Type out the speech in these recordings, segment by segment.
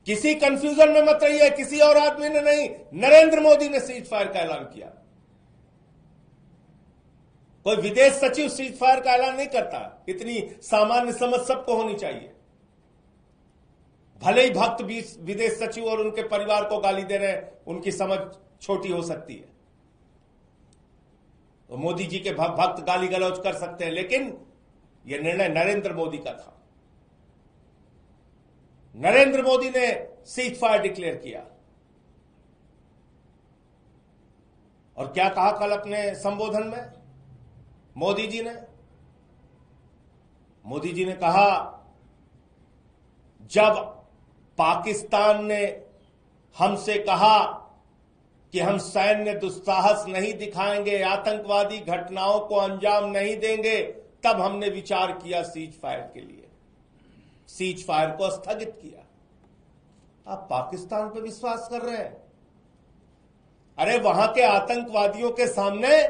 किसी कंफ्यूजन में मत रहिए, किसी और आदमी ने नहीं, नरेंद्र मोदी ने सीज फायर का ऐलान किया। कोई विदेश सचिव सीज फायर का ऐलान नहीं करता। इतनी सामान्य समझ सबको होनी चाहिए। भले ही भक्त विदेश सचिव और उनके परिवार को गाली दे रहे हैं, उनकी समझ छोटी हो सकती है, तो मोदी जी के भक्त गाली गलौज कर सकते हैं, लेकिन यह निर्णय नरेंद्र मोदी का था। नरेंद्र मोदी ने सीज फायर डिक्लेयर किया। और क्या कहा कल अपने संबोधन में मोदी जी ने कहा, जब पाकिस्तान ने हमसे कहा कि हम सैन्य दुस्साहस नहीं दिखाएंगे, आतंकवादी घटनाओं को अंजाम नहीं देंगे, तब हमने विचार किया सीज फायर के लिए, सीज फायर को स्थगित किया। आप पाकिस्तान पर विश्वास कर रहे हैं? अरे वहां के आतंकवादियों के सामने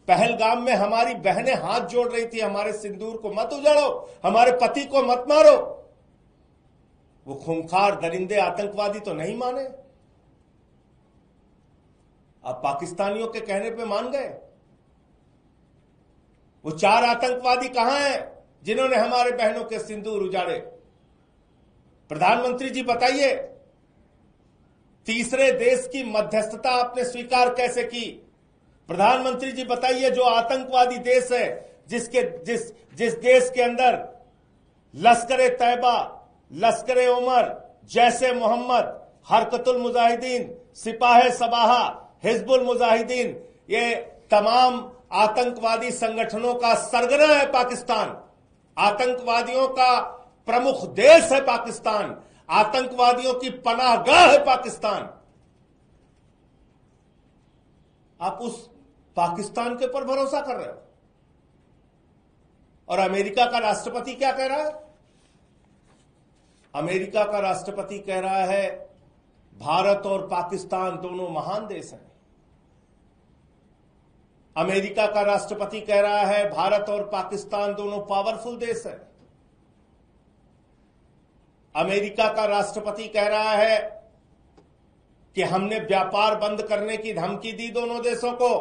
पहलगाम में हमारी बहनें हाथ जोड़ रही थी, हमारे सिंदूर को मत उजाड़ो, हमारे पति को मत मारो। वो खूंखार दरिंदे आतंकवादी तो नहीं माने। आप पाकिस्तानियों के कहने पे मान गए। वो 4 आतंकवादी कहां हैं जिन्होंने हमारे बहनों के सिंदूर उजाड़े? प्रधानमंत्री जी बताइए, तीसरे देश की मध्यस्थता आपने स्वीकार कैसे की? प्रधानमंत्री जी बताइए, जो आतंकवादी देश है, जिस देश के अंदर लश्कर तैयबा, लश्कर उमर, जैसे मोहम्मद, हरकतुल मुजाहिदीन, सिपाह सबाहा, हिजबुल मुजाहिदीन, ये तमाम आतंकवादी संगठनों का सरगना है पाकिस्तान। आतंकवादियों का प्रमुख देश है पाकिस्तान। आतंकवादियों की पनाहगाह है पाकिस्तान। आप उस पाकिस्तान के ऊपर भरोसा कर रहे हो। और अमेरिका का राष्ट्रपति क्या कह रहा है? अमेरिका का राष्ट्रपति कह रहा है, भारत और पाकिस्तान दोनों महान देश हैं। अमेरिका का राष्ट्रपति कह रहा है, भारत और पाकिस्तान दोनों पावरफुल देश हैं। अमेरिका का राष्ट्रपति कह रहा है कि हमने व्यापार बंद करने की धमकी दी दोनों देशों को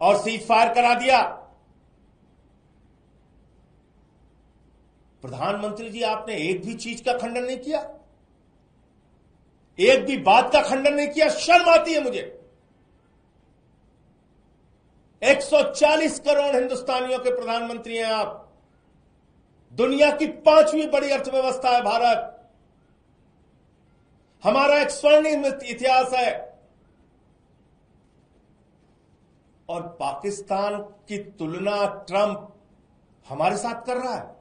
और सीज फायर करा दिया। प्रधानमंत्री जी, आपने एक भी चीज का खंडन नहीं किया, एक भी बात का खंडन नहीं किया। शर्म आती है मुझे। 140 करोड़ हिंदुस्तानियों के प्रधानमंत्री हैं आप। दुनिया की 5वीं बड़ी अर्थव्यवस्था है भारत। हमारा एक स्वर्णिम इतिहास है। और पाकिस्तान की तुलना ट्रंप हमारे साथ कर रहा है।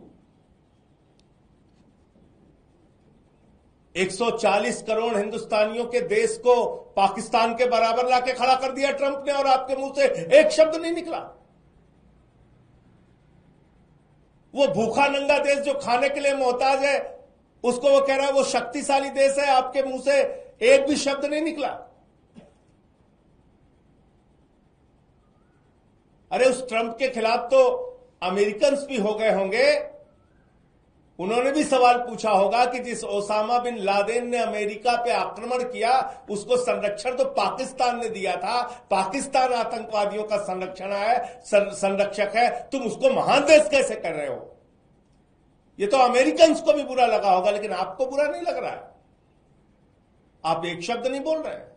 140 करोड़ हिंदुस्तानियों के देश को पाकिस्तान के बराबर लाके खड़ा कर दिया ट्रंप ने, और आपके मुंह से एक शब्द नहीं निकला। वो भूखा नंगा देश जो खाने के लिए मोहताज है, उसको वो कह रहा है वो शक्तिशाली देश है। आपके मुंह से एक भी शब्द नहीं निकला। अरे उस ट्रंप के खिलाफ तो अमेरिकन भी हो गए होंगे। उन्होंने भी सवाल पूछा होगा कि जिस ओसामा बिन लादेन ने अमेरिका पे आक्रमण किया, उसको संरक्षण तो पाकिस्तान ने दिया था। पाकिस्तान आतंकवादियों का संरक्षक है, तुम उसको महान देश कैसे कर रहे हो? ये तो अमेरिकन को भी बुरा लगा होगा, लेकिन आपको बुरा नहीं लग रहा है। आप एक शब्द नहीं बोल रहे हैं।